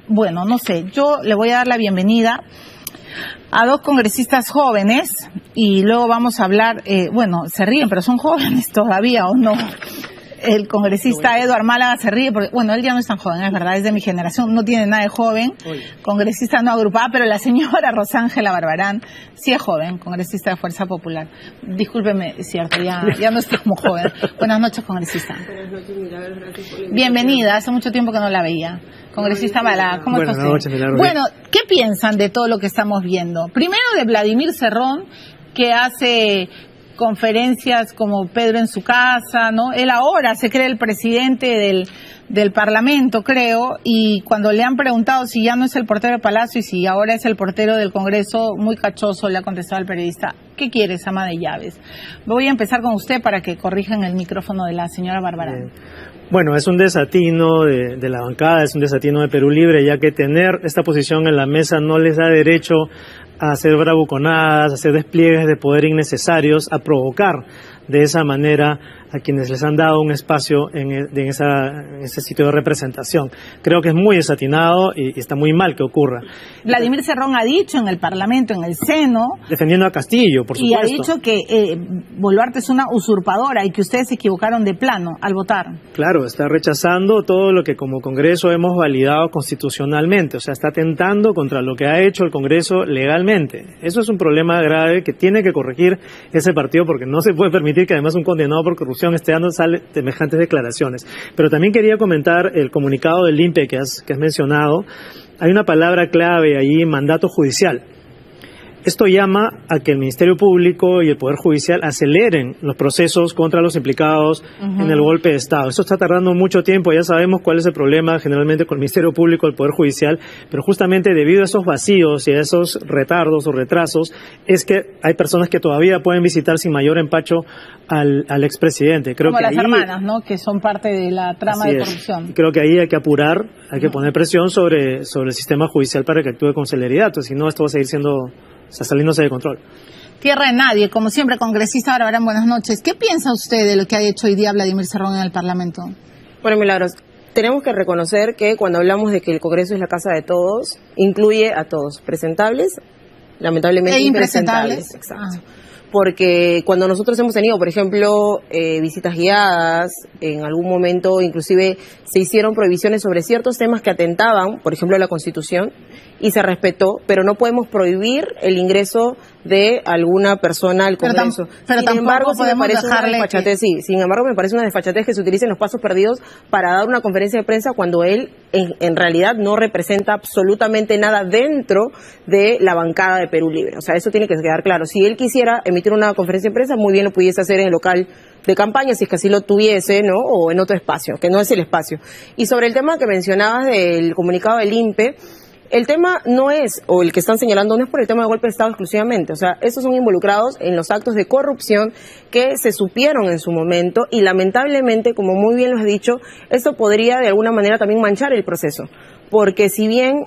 bueno, no sé, yo le voy a dar la bienvenida a dos congresistas jóvenes y luego vamos a hablar, bueno, se ríen, pero son jóvenes todavía, ¿o no? El congresista Eduardo Málaga se ríe porque, bueno, él ya no es tan joven, es verdad, es de mi generación, no tiene nada de joven, congresista no agrupada, pero la señora Rosángela Barbarán sí es joven, congresista de Fuerza Popular. Discúlpeme, es cierto, ya no está como joven. Buenas noches, congresista. Buenas noches, Milagros, gracias por la invitación. Bienvenida, hace mucho tiempo que no la veía. Congresista Málaga, ¿cómo está usted? Buenas noches, Milagros. Bueno, ¿qué piensan de todo lo que estamos viendo? Primero de Vladimir Cerrón, que hace conferencias como Pedro en su casa, ¿no? Él ahora se cree el presidente del Parlamento, creo, y cuando le han preguntado si ya no es el portero del Palacio y si ahora es el portero del Congreso, muy cachoso le ha contestado al periodista: ¿qué quieres, ama de llaves? Voy a empezar con usted para que corrijan el micrófono de la señora Barbarán. Bueno, es un desatino de la bancada, es un desatino de Perú Libre, ya que tener esta posición en la mesa no les da derecho a hacer bravuconadas, a hacer despliegues de poder innecesarios, a provocar de esa manera a quienes les han dado un espacio en ese sitio de representación. Creo que es muy desatinado y está muy mal que ocurra. Vladimir Cerrón ha dicho en el Parlamento, en el Seno... Defendiendo a Castillo, por supuesto. Y ha dicho que Boluarte es una usurpadora y que ustedes se equivocaron de plano al votar. Claro, está rechazando todo lo que como Congreso hemos validado constitucionalmente. O sea, está atentando contra lo que ha hecho el Congreso legalmente. Eso es un problema grave que tiene que corregir ese partido, porque no se puede permitir que además un condenado por corrupción esté dando semejantes declaraciones. Pero también quería comentar el comunicado del INPE que has mencionado. Hay una palabra clave ahí: mandato judicial. Esto llama a que el Ministerio Público y el Poder Judicial aceleren los procesos contra los implicados en el golpe de Estado. Esto está tardando mucho tiempo, ya sabemos cuál es el problema generalmente con el Ministerio Público y el Poder Judicial, pero justamente debido a esos vacíos y a esos retardos o retrasos es que hay personas que todavía pueden visitar sin mayor empacho al expresidente. Creo como que las ahí, hermanas, ¿no?, que son parte de la trama de corrupción. Creo que ahí hay que apurar, hay que poner presión sobre el sistema judicial para que actúe con celeridad, pues, si no esto va a seguir siendo... está saliéndose de control. Tierra de nadie, como siempre, congresista Barbarán, buenas noches. ¿Qué piensa usted de lo que ha hecho hoy día Vladimir Cerrón en el Parlamento? Bueno, Milagros, tenemos que reconocer que cuando hablamos de que el Congreso es la casa de todos, incluye a todos, presentables, lamentablemente impresentables. Exacto. Porque cuando nosotros hemos tenido, por ejemplo, visitas guiadas, en algún momento inclusive se hicieron prohibiciones sobre ciertos temas que atentaban, por ejemplo, a la Constitución, y se respetó, pero no podemos prohibir el ingreso de alguna persona al Congreso. Sin embargo, me parece una desfachatez, sin embargo, me parece una desfachatez que se utilicen los pasos perdidos para dar una conferencia de prensa cuando él en realidad no representa absolutamente nada dentro de la bancada de Perú Libre. O sea, eso tiene que quedar claro. Si él quisiera emitir una conferencia de prensa, muy bien lo pudiese hacer en el local de campaña, si es que así lo tuviese, ¿no?, o en otro espacio, que no es el espacio. Y sobre el tema que mencionabas del comunicado del INPE, el tema no es, o el que están señalando, no es por el tema de golpe de Estado exclusivamente. O sea, estos son involucrados en los actos de corrupción que se supieron en su momento y lamentablemente, como muy bien lo has dicho, esto podría de alguna manera también manchar el proceso. Porque si bien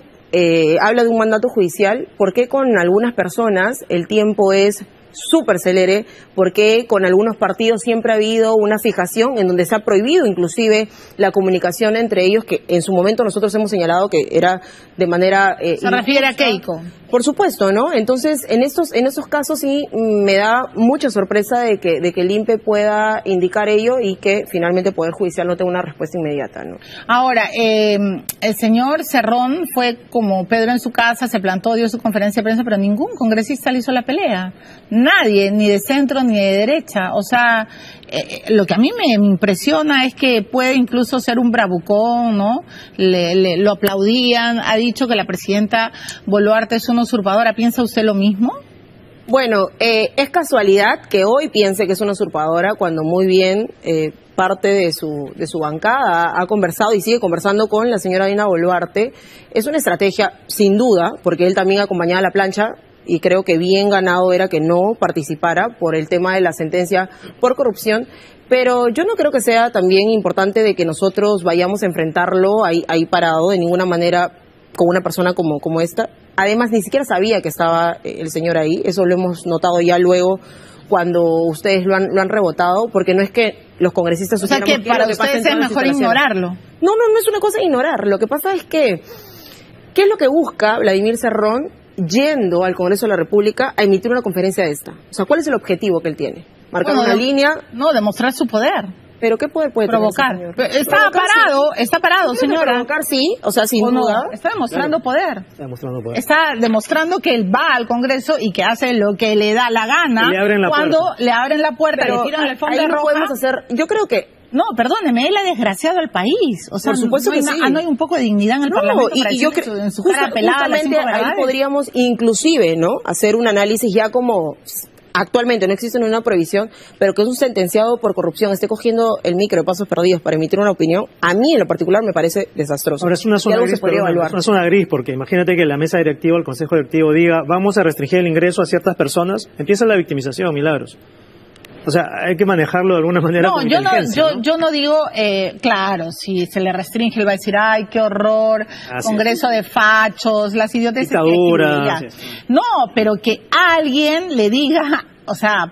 habla de un mandato judicial, ¿por qué con algunas personas el tiempo es súper celere? Porque con algunos partidos siempre ha habido una fijación en donde se ha prohibido inclusive la comunicación entre ellos, que en su momento nosotros hemos señalado que era de manera... se refiere a Keiko. Por supuesto, ¿no? Entonces, en estos casos sí me da mucha sorpresa de que el INPE pueda indicar ello y que finalmente el Poder Judicial no tenga una respuesta inmediata, ¿no? Ahora, el señor Cerrón fue como Pedro en su casa, se plantó, dio su conferencia de prensa, pero ningún congresista le hizo la pelea. Nadie, ni de centro ni de derecha. O sea, lo que a mí me impresiona es que puede incluso ser un bravucón, ¿no? Lo aplaudían, ha dicho que la presidenta Boluarte es una usurpadora. ¿Piensa usted lo mismo? Bueno, es casualidad que hoy piense que es una usurpadora cuando muy bien parte de su bancada ha conversado y sigue conversando con la señora Dina Boluarte. Es una estrategia, sin duda, porque él también acompañaba a la plancha y creo que bien ganado era que no participara por el tema de la sentencia por corrupción. Pero yo no creo que sea también importante de que nosotros vayamos a enfrentarlo ahí parado de ninguna manera con una persona como esta. Además, ni siquiera sabía que estaba el señor ahí. Eso lo hemos notado ya luego cuando ustedes lo han rebotado, porque no es que los congresistas... O sea, que para ustedes es mejor ignorarlo. No es una cosa ignorar. Lo que pasa es que ¿Qué es lo que busca Vladimir Cerrón yendo al Congreso de la República a emitir una conferencia de esta? O sea, ¿cuál es el objetivo que él tiene? ¿Marcar una línea? No, demostrar su poder. ¿Pero qué poder puede provocar? Tener Está parado, señora. Provocar, sí, o sea, sin duda. Está demostrando poder. Está demostrando que él va al Congreso y que hace lo que le da la gana cuando le abren la puerta, le tiran el fondo roja. Podemos hacer, yo creo que no, perdóneme, él ha desgraciado al país. O sea, por supuesto que sí. No hay un poco de dignidad en el Parlamento para y yo creo en su cara pelada. Ahí podríamos inclusive, ¿no? Hacer un análisis ya como actualmente no existe ninguna prohibición, pero que un sentenciado por corrupción esté cogiendo el micro de pasos perdidos para emitir una opinión, a mí en lo particular me parece desastroso. Ahora es una zona gris, es una zona gris, porque imagínate que la mesa directiva, el consejo directivo diga, vamos a restringir el ingreso a ciertas personas, empieza la victimización, Milagros. O sea, hay que manejarlo de alguna manera. No, yo no digo, claro, si se le restringe, él va a decir, ay, qué horror, Congreso de fachos, las idioteces. Dictadura. No, pero que alguien le diga, o sea,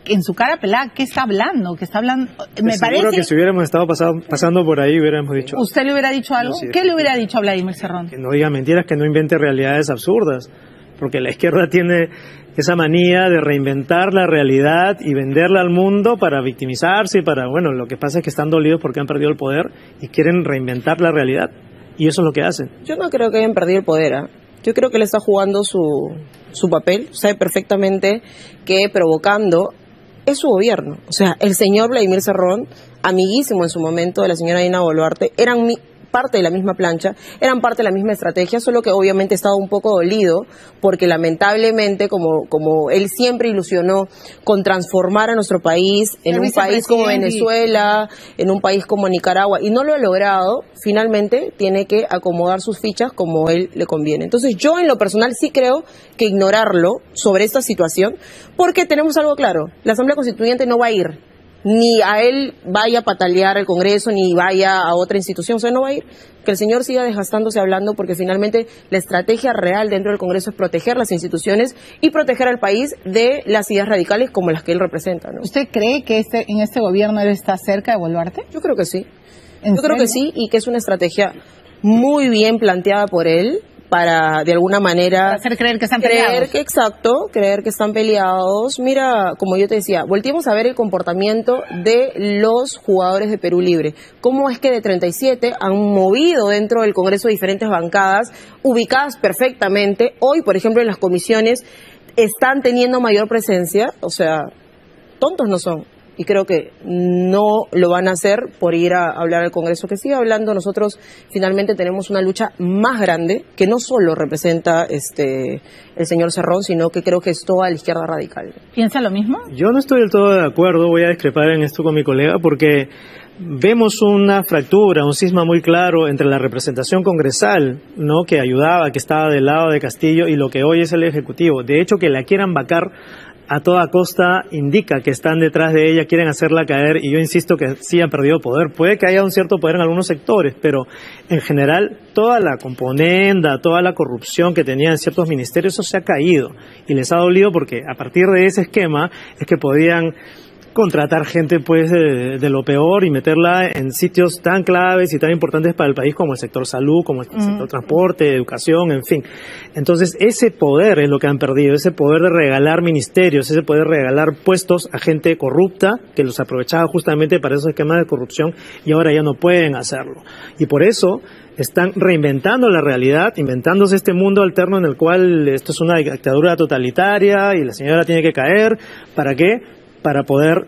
en su cara pelada, ¿qué está hablando? ¿Qué está hablando? Me parece. Seguro que si hubiéramos estado pasando por ahí, hubiéramos dicho. ¿Usted le hubiera dicho algo? ¿Qué le hubiera dicho a Vladimir Cerrón? Que no diga mentiras, que no invente realidades absurdas. Porque la izquierda tiene esa manía de reinventar la realidad y venderla al mundo para victimizarse y para, bueno, lo que pasa es que están dolidos porque han perdido el poder y quieren reinventar la realidad. Y eso es lo que hacen. Yo no creo que hayan perdido el poder, ¿eh? Yo creo que él está jugando su papel, sabe perfectamente que provocando es su gobierno. O sea, el señor Vladimir Cerrón, amiguísimo en su momento de la señora Dina Boluarte, eran parte de la misma plancha, eran parte de la misma estrategia, solo que obviamente estaba un poco dolido porque lamentablemente como él siempre ilusionó con transformar a nuestro país en un país como Venezuela, en un país como Nicaragua y no lo ha logrado, finalmente tiene que acomodar sus fichas como él le conviene. Entonces yo en lo personal sí creo que ignorarlo sobre esta situación, porque tenemos algo claro, la Asamblea Constituyente no va a ir ni a él vaya a patalear el Congreso, ni vaya a otra institución, o sea, no va a ir. Que el señor siga desgastándose hablando, porque finalmente la estrategia real dentro del Congreso es proteger las instituciones y proteger al país de las ideas radicales como las que él representa, ¿no? ¿Usted cree que en este gobierno él está cerca de Boluarte? Yo creo que sí. Yo creo que sí, y que es una estrategia muy bien planteada por él, para de alguna manera para hacer creer que están peleados. Creer que están peleados. Mira, como yo te decía, volteemos a ver el comportamiento de los jugadores de Perú Libre. Cómo es que de 37 han movido dentro del Congreso diferentes bancadas, ubicadas perfectamente. Hoy, por ejemplo, en las comisiones están teniendo mayor presencia, o sea, tontos no son. Y creo que no lo van a hacer por ir a hablar al Congreso, que sigue hablando. Nosotros finalmente tenemos una lucha más grande, que no solo representa el señor Cerrón, sino que creo que es toda la izquierda radical. ¿Piensa lo mismo? Yo no estoy del todo de acuerdo, voy a discrepar en esto con mi colega, porque vemos una fractura, un cisma muy claro entre la representación congresal, ¿no?, que ayudaba, que estaba del lado de Castillo, y lo que hoy es el Ejecutivo. De hecho, que la quieran vacar a toda costa indica que están detrás de ella, quieren hacerla caer, y yo insisto que sí han perdido poder. Puede que haya un cierto poder en algunos sectores, pero en general toda la componenda, toda la corrupción que tenían ciertos ministerios, eso se ha caído y les ha dolido, porque a partir de ese esquema es que podían contratar gente pues de lo peor y meterla en sitios tan claves y tan importantes para el país como el sector salud, como el sector transporte, educación, en fin. Entonces ese poder es lo que han perdido, ese poder de regalar ministerios, ese poder de regalar puestos a gente corrupta que los aprovechaba justamente para esos esquemas de corrupción, y ahora ya no pueden hacerlo. Y por eso están reinventando la realidad, inventándose este mundo alterno en el cual esto es una dictadura totalitaria y la señora tiene que caer. ¿Para qué? Para poder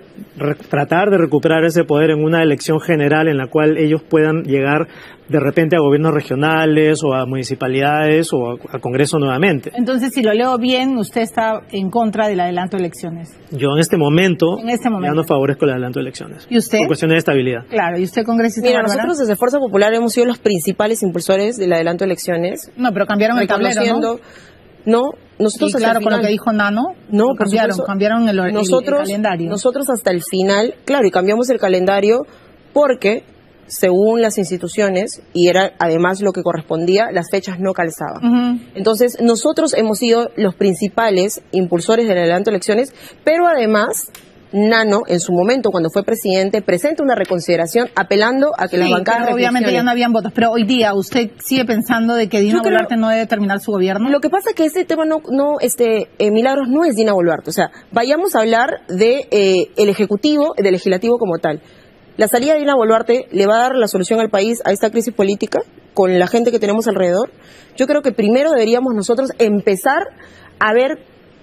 tratar de recuperar ese poder en una elección general en la cual ellos puedan llegar de repente a gobiernos regionales o a municipalidades o al Congreso nuevamente. Entonces, si lo leo bien, usted está en contra del adelanto de elecciones. Yo en este momento ya no favorezco el adelanto de elecciones. ¿Y usted? Por cuestiones de estabilidad. Claro, ¿y usted, congresista? Mira, nosotros desde Fuerza Popular hemos sido los principales impulsores del adelanto de elecciones. No, pero cambiaron el tablero, ¿no? No, nosotros sí, claro, con lo que dijo Nano, no, cambiaron el calendario. Nosotros hasta el final, claro, y cambiamos el calendario porque, según las instituciones, y era además lo que correspondía, las fechas no calzaban. Entonces, nosotros hemos sido los principales impulsores del adelanto de elecciones, pero además Nano, en su momento, cuando fue presidente, presenta una reconsideración apelando a que las bancadas obviamente ya no habían votos. Pero hoy día, ¿usted sigue pensando de que Dina Boluarte no debe terminar su gobierno? Lo que pasa es que ese tema Milagros, no es Dina Boluarte. O sea, vayamos a hablar de el Ejecutivo, del Legislativo como tal. La salida de Dina Boluarte le va a dar la solución al país a esta crisis política con la gente que tenemos alrededor. Yo creo que primero deberíamos nosotros empezar a ver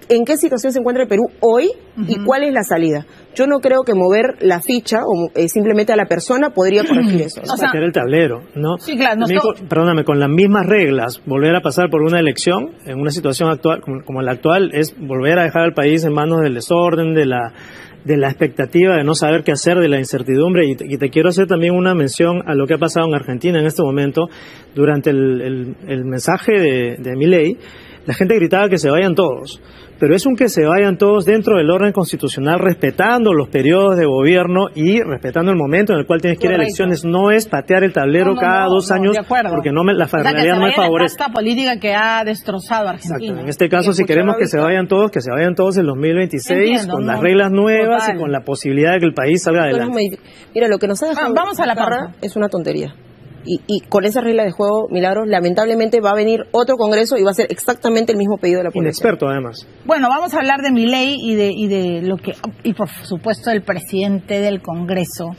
en qué situación se encuentra el Perú hoy y cuál es la salida. Yo no creo que mover la ficha o simplemente a la persona podría corregir eso. ¿No? O sea, el tablero, ¿no? Sí, claro. Perdóname, con las mismas reglas, volver a pasar por una elección en una situación actual como la actual es volver a dejar al país en manos del desorden, de la expectativa de no saber qué hacer, de la incertidumbre, y te quiero hacer también una mención a lo que ha pasado en Argentina en este momento. Durante el mensaje de Milei, la gente gritaba que se vayan todos, pero es un que se vayan todos dentro del orden constitucional, respetando los periodos de gobierno y respetando el momento en el cual tienes que ir a elecciones. No es patear el tablero cada 2 años, porque la realidad no me favorece. Esta política que ha destrozado a Argentina. Exacto. En este caso, si queremos que se vayan todos en 2026, con las reglas nuevas y con la posibilidad de que el país salga adelante. Mira, lo que nos ha dejado vamos a la parra es una tontería. Y con esa regla de juego, Milagros, lamentablemente va a venir otro Congreso y va a ser exactamente el mismo pedido de la población. Inexperto, además. Bueno, vamos a hablar de Milei y de lo que, y por supuesto del presidente del Congreso,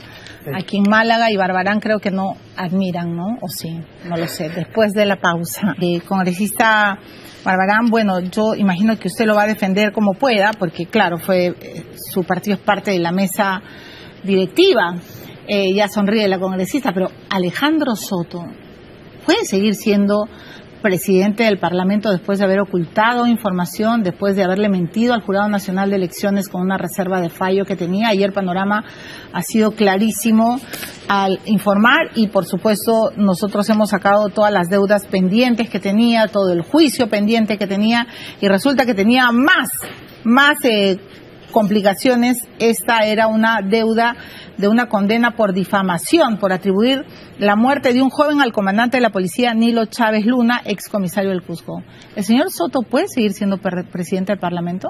aquí en Málaga y Barbarán creo que no admiran, ¿no? O sí, no lo sé, después de la pausa. Congresista Barbarán, bueno, yo imagino que usted lo va a defender como pueda, porque claro, su partido es parte de la mesa directiva. Ya sonríe la congresista, pero Alejandro Soto puede seguir siendo presidente del Parlamento después de haber ocultado información, después de haberle mentido al Jurado Nacional de Elecciones con una reserva de fallo que tenía. Ayer Panorama ha sido clarísimo al informar y por supuesto nosotros hemos sacado todas las deudas pendientes que tenía, todo el juicio pendiente que tenía y resulta que tenía más complicaciones. Esta era una deuda de una condena por difamación, por atribuir la muerte de un joven al comandante de la policía, Nilo Chávez Luna, excomisario del Cusco. ¿El señor Soto puede seguir siendo presidente del Parlamento?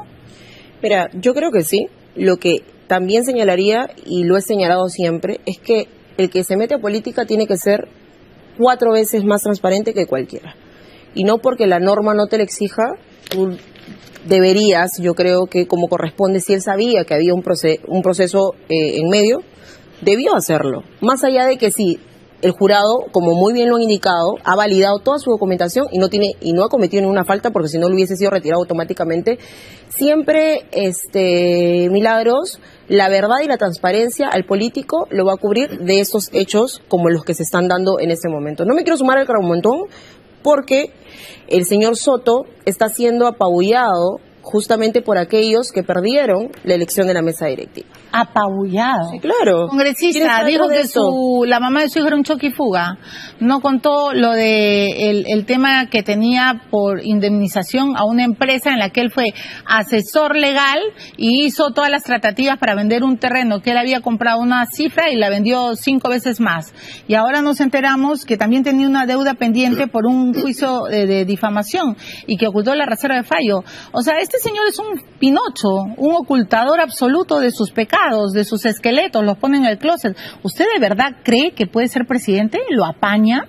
Mira, yo creo que sí. Lo que también señalaría, y lo he señalado siempre, es que el que se mete a política tiene que ser 4 veces más transparente que cualquiera. Y no porque la norma no te lo exija, tú deberías, yo creo que como corresponde, si él sabía que había un proceso en medio, debió hacerlo. Más allá de que si el jurado, como muy bien lo han indicado, ha validado toda su documentación y no ha cometido ninguna falta, porque si no lo hubiese sido retirado automáticamente. Siempre, Milagros, la verdad y la transparencia al político lo va a cubrir de estos hechos como los que se están dando en este momento. No me quiero sumar al carmontón, porque el señor Soto está siendo apabullado justamente por aquellos que perdieron la elección de la mesa directiva. Apabullado. Sí, claro. Congresista, dijo que la mamá de su hijo era un choque y fuga. No contó lo de el tema que tenía por indemnización a una empresa en la que él fue asesor legal y hizo todas las tratativas para vender un terreno que él había comprado una cifra y la vendió 5 veces más. Y ahora nos enteramos que también tenía una deuda pendiente por un juicio de difamación y que ocultó la reserva de fallo. O sea, este señor es un Pinocho, un ocultador absoluto de sus pecados, de sus esqueletos, los pone en el closet. ¿Usted de verdad cree que puede ser presidente? ¿Lo apaña?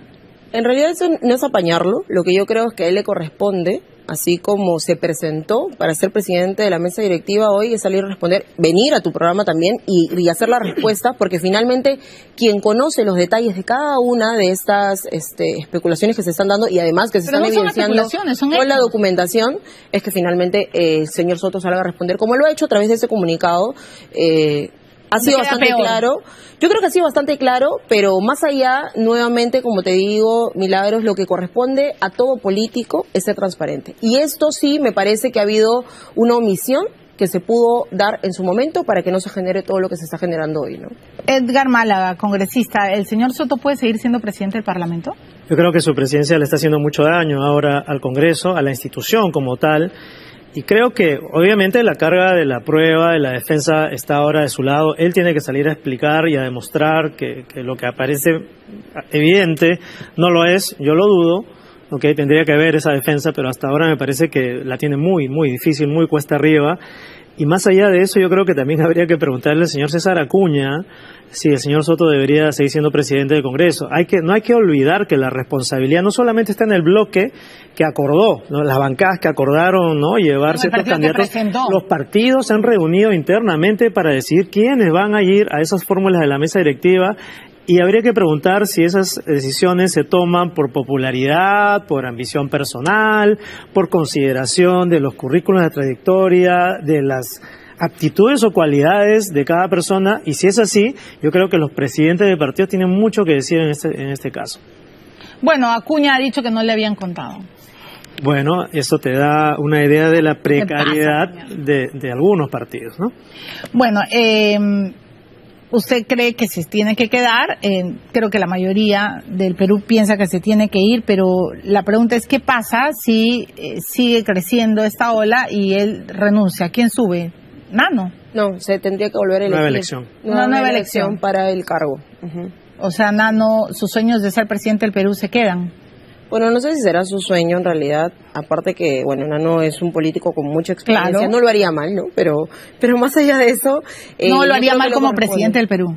En realidad eso no es apañarlo. Lo que yo creo es que a él le corresponde, así como se presentó para ser presidente de la mesa directiva hoy, es salir a responder, venir a tu programa también y hacer la respuesta, porque finalmente quien conoce los detalles de cada una de estas especulaciones que se están dando y además que se están evidenciando con la documentación, es que finalmente el señor Soto salga a responder, como lo ha hecho a través de ese comunicado. Ha sido bastante claro. Yo creo que ha sido bastante claro, pero más allá, nuevamente, como te digo, Milagros, lo que corresponde a todo político es ser transparente. Y esto sí me parece que ha habido una omisión que se pudo dar en su momento para que no se genere todo lo que se está generando hoy, ¿no? Edgar Málaga, congresista, ¿el señor Soto puede seguir siendo presidente del Parlamento? Yo creo que su presidencia le está haciendo mucho daño ahora al Congreso, a la institución como tal. Y creo que, obviamente, la carga de la prueba, de la defensa, está ahora de su lado. Él tiene que salir a explicar y a demostrar que lo que aparece evidente no lo es. Yo lo dudo. Okay, tendría que haber esa defensa, pero hasta ahora me parece que la tiene muy, muy difícil, muy cuesta arriba. Y más allá de eso, yo creo que también habría que preguntarle al señor César Acuña si el señor Soto debería seguir siendo presidente del Congreso. No hay que olvidar que la responsabilidad no solamente está en el bloque que acordó, ¿no? Las bancadas que acordaron, ¿no? Llevar ciertos candidatos. Los partidos se han reunido internamente para decidir quiénes van a ir a esas fórmulas de la mesa directiva. Y habría que preguntar si esas decisiones se toman por popularidad, por ambición personal, por consideración de los currículos de trayectoria, de las aptitudes o cualidades de cada persona. Y si es así, yo creo que los presidentes de partidos tienen mucho que decir en este caso. Bueno, Acuña ha dicho que no le habían contado. Bueno, eso te da una idea de la precariedad de algunos partidos, ¿no? Bueno, ¿usted cree que se tiene que quedar? Creo que la mayoría del Perú piensa que se tiene que ir, pero la pregunta es, ¿qué pasa si sigue creciendo esta ola y él renuncia? ¿Quién sube? ¿Nano? No, se tendría que volver a elegir. Nueva elección. Una nueva elección para el cargo. O sea, Nano, sus sueños de ser presidente del Perú se quedan. Bueno, no sé si será su sueño en realidad, aparte que, bueno, Nano es un político con mucha experiencia, claro. No lo haría mal, ¿no? Pero más allá de eso... no lo haría mal como presidente del Perú.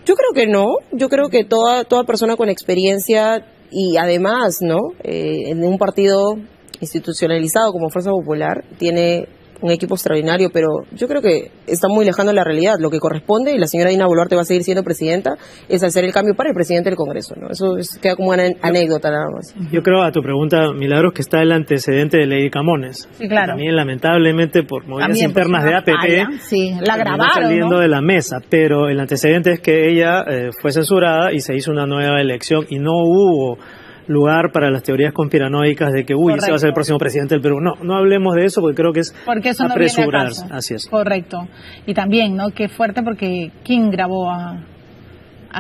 Yo creo que no, yo creo que toda persona con experiencia y además, ¿no? En un partido institucionalizado como Fuerza Popular tiene un equipo extraordinario, pero yo creo que está muy lejano de la realidad. Lo que corresponde, y la señora Dina Boluarte va a seguir siendo presidenta, es hacer el cambio para el presidente del Congreso, ¿no? Eso queda como una anécdota nada más. Yo creo, a tu pregunta, Milagros, que está el antecedente de Lady Camones. Sí, claro. También, lamentablemente, por movidas internas de APP, sí, la grabaron, saliendo, ¿no?, de la mesa, pero el antecedente es que ella fue censurada y se hizo una nueva elección y no hubo lugar para las teorías conspiranoicas de que, ese va a ser el próximo presidente del Perú. No hablemos de eso porque creo que es eso apresurarse. No, así es. Correcto. Y también, ¿no?, qué fuerte, porque ¿quién grabó a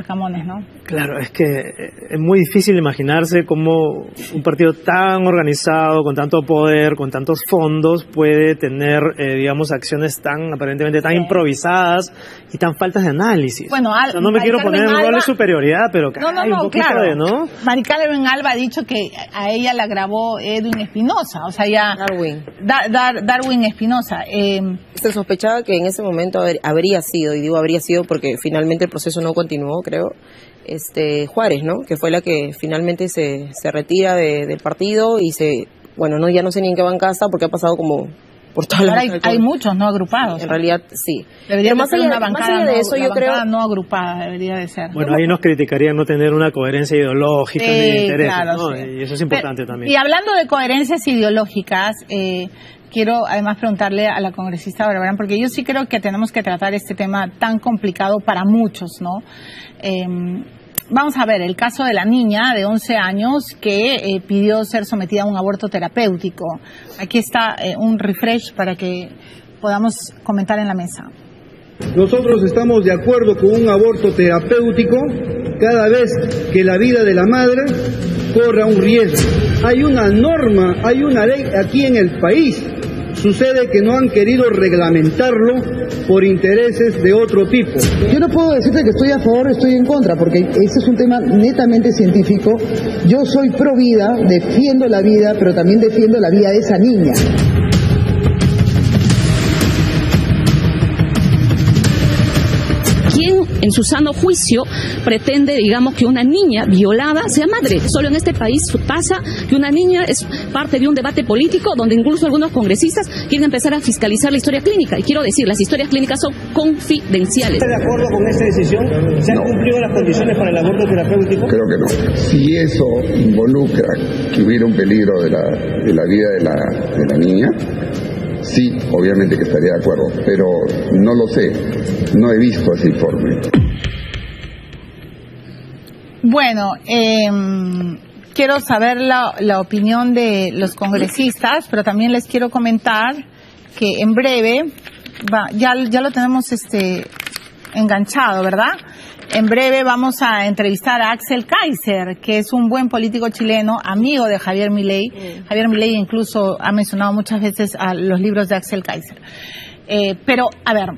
Camones, no? Claro, es que es muy difícil imaginarse cómo un partido tan organizado, con tanto poder, con tantos fondos, puede tener, digamos, acciones tan, aparentemente tan improvisadas y tan faltas de análisis. Bueno, no me quiero poner en un rol de superioridad, pero claro. Mari Carmen Alba ha dicho que a ella la grabó Edwin Espinosa, o sea, ya... Darwin Espinosa. Se sospechaba que en ese momento habría sido, y digo habría sido porque finalmente el proceso no continuó, creo, Juárez, ¿no? Que fue la que finalmente se retira del partido y ya no sé ni en qué banca está porque ha pasado como por toda la... Hay muchos no agrupados. En realidad, sí. Debería más allá de eso, yo creo no agrupada debería de ser. Bueno, ahí nos criticarían no tener una coherencia ideológica ni de interés, claro, ¿no? Sí. Y eso es importante también. Y hablando de coherencias ideológicas, quiero además preguntarle a la congresista Barbarán, porque yo sí creo que tenemos que tratar este tema tan complicado para muchos, ¿no? Vamos a ver el caso de la niña de 11 años que pidió ser sometida a un aborto terapéutico. Aquí está un refresh para que podamos comentar en la mesa. Nosotros estamos de acuerdo con un aborto terapéutico cada vez que la vida de la madre corra un riesgo. Hay una norma, hay una ley aquí en el país. Sucede que no han querido reglamentarlo por intereses de otro tipo. Yo no puedo decirte que estoy a favor o estoy en contra, porque ese es un tema netamente científico. Yo soy pro vida, defiendo la vida, pero también defiendo la vida de esa niña. En su sano juicio pretende, digamos, que una niña violada sea madre. Solo en este país pasa que una niña es parte de un debate político donde incluso algunos congresistas quieren empezar a fiscalizar la historia clínica. Y quiero decir, las historias clínicas son confidenciales. ¿Está de acuerdo con esta decisión? ¿Se han cumplido las condiciones para el aborto terapéutico? Creo que no. Si eso involucra que hubiera un peligro de la vida de la niña, sí, obviamente que estaría de acuerdo, pero no lo sé, no he visto ese informe. Bueno, quiero saber la opinión de los congresistas, pero también les quiero comentar que en breve, ya lo tenemos enganchado, ¿verdad? En breve vamos a entrevistar a Axel Kaiser, que es un buen político chileno, amigo de Javier Milei. Javier Milei incluso ha mencionado muchas veces a los libros de Axel Kaiser. Pero, a ver,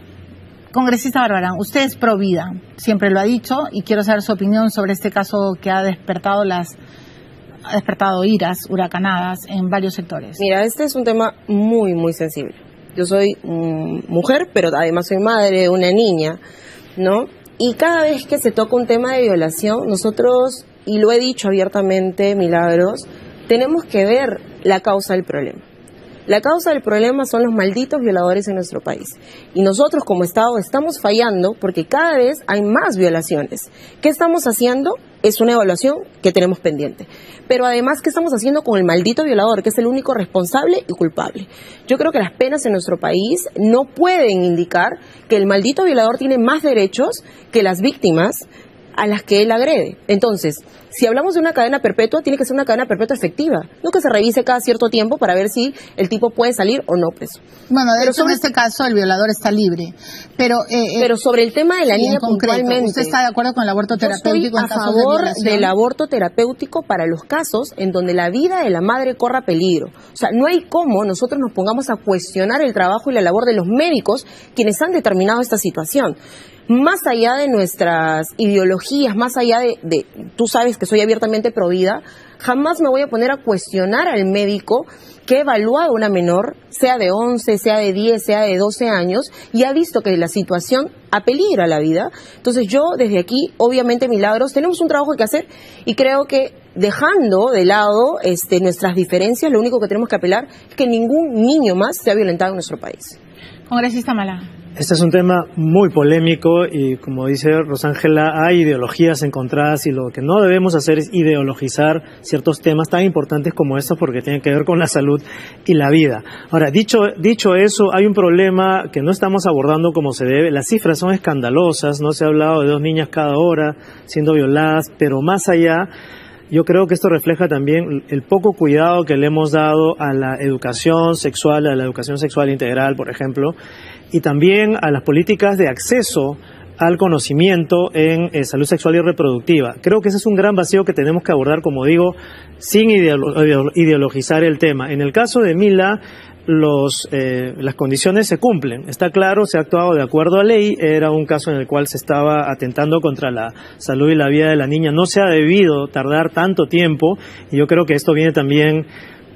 congresista Barbarán, usted es pro vida, siempre lo ha dicho, y quiero saber su opinión sobre este caso que ha despertado las ha despertado iras huracanadas en varios sectores. Mira, este es un tema muy, muy sensible. Yo soy mujer, pero además soy madre de una niña, ¿no? Y cada vez que se toca un tema de violación, nosotros, y lo he dicho abiertamente, Milagros, tenemos que ver la causa del problema. La causa del problema son los malditos violadores en nuestro país. Y nosotros como Estado estamos fallando porque cada vez hay más violaciones. ¿Qué estamos haciendo? Es una evaluación que tenemos pendiente. Pero además, ¿qué estamos haciendo con el maldito violador, que es el único responsable y culpable? Yo creo que las penas en nuestro país no pueden indicar que el maldito violador tiene más derechos que las víctimas a las que él agrede. Entonces, si hablamos de una cadena perpetua, tiene que ser una cadena perpetua efectiva, no que se revise cada cierto tiempo para ver si el tipo puede salir o no preso. Bueno, de hecho, en este caso el violador está libre, pero sobre el tema de la niña puntualmente, ¿usted está de acuerdo con el aborto terapéutico? Yo estoy a favor del aborto terapéutico para los casos en donde la vida de la madre corra peligro. O sea, no hay cómo nosotros nos pongamos a cuestionar el trabajo y la labor de los médicos quienes han determinado esta situación. Más allá de nuestras ideologías, más allá de tú sabes que soy abiertamente provida, jamás me voy a poner a cuestionar al médico que ha evaluado a una menor, sea de 11, sea de 10, sea de 12 años, y ha visto que la situación apeligra la vida. Entonces yo desde aquí, obviamente Milagros, tenemos un trabajo que hacer y creo que dejando de lado nuestras diferencias, lo único que tenemos que apelar es que ningún niño más sea violentado en nuestro país. Congresista Mala. Este es un tema muy polémico y, como dice Rosángela, hay ideologías encontradas y lo que no debemos hacer es ideologizar ciertos temas tan importantes como estos porque tienen que ver con la salud y la vida. Ahora, dicho eso, hay un problema que no estamos abordando como se debe. Las cifras son escandalosas, no se ha hablado de 2 niñas cada hora siendo violadas, pero más allá, yo creo que esto refleja también el poco cuidado que le hemos dado a la educación sexual, integral, por ejemplo, y también a las políticas de acceso al conocimiento en salud sexual y reproductiva. Creo que ese es un gran vacío que tenemos que abordar, como digo, sin ideologizar el tema. En el caso de Mila, las condiciones se cumplen. Está claro, se ha actuado de acuerdo a ley. Era un caso en el cual se estaba atentando contra la salud y la vida de la niña. No se ha debido tardar tanto tiempo y yo creo que esto viene también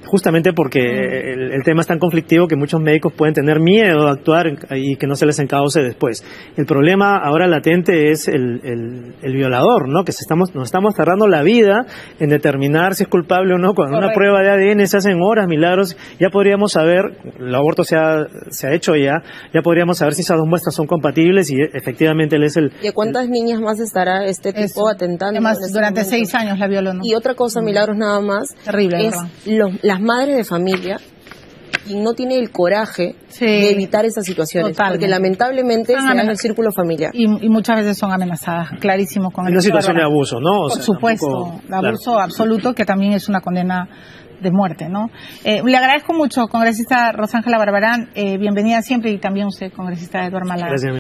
justamente porque el tema es tan conflictivo que muchos médicos pueden tener miedo de actuar y que no se les encauce después. El problema ahora latente es el violador, ¿no? Que nos estamos tardando la vida en determinar si es culpable o no. Cuando una prueba de ADN se hace en horas, Milagros, ya podríamos saber, el aborto se ha hecho ya podríamos saber si esas 2 muestras son compatibles y efectivamente él es el... ¿Y a cuántas niñas más estará este tipo atentando? Además, durante 6 años la violó, ¿no? Y otra cosa, Milagros, nada más. Terrible, es las madres de familia y no tiene el coraje de evitar esas situaciones. Totalmente. Porque lamentablemente se dan en el círculo familiar. Y muchas veces son amenazadas, clarísimo. Con una situación de abuso, ¿no? Por supuesto, abuso absoluto que también es una condena de muerte, ¿no? Le agradezco mucho, congresista Rosángela Barbarán, bienvenida siempre, y también usted, congresista Eduardo Mala. Gracias.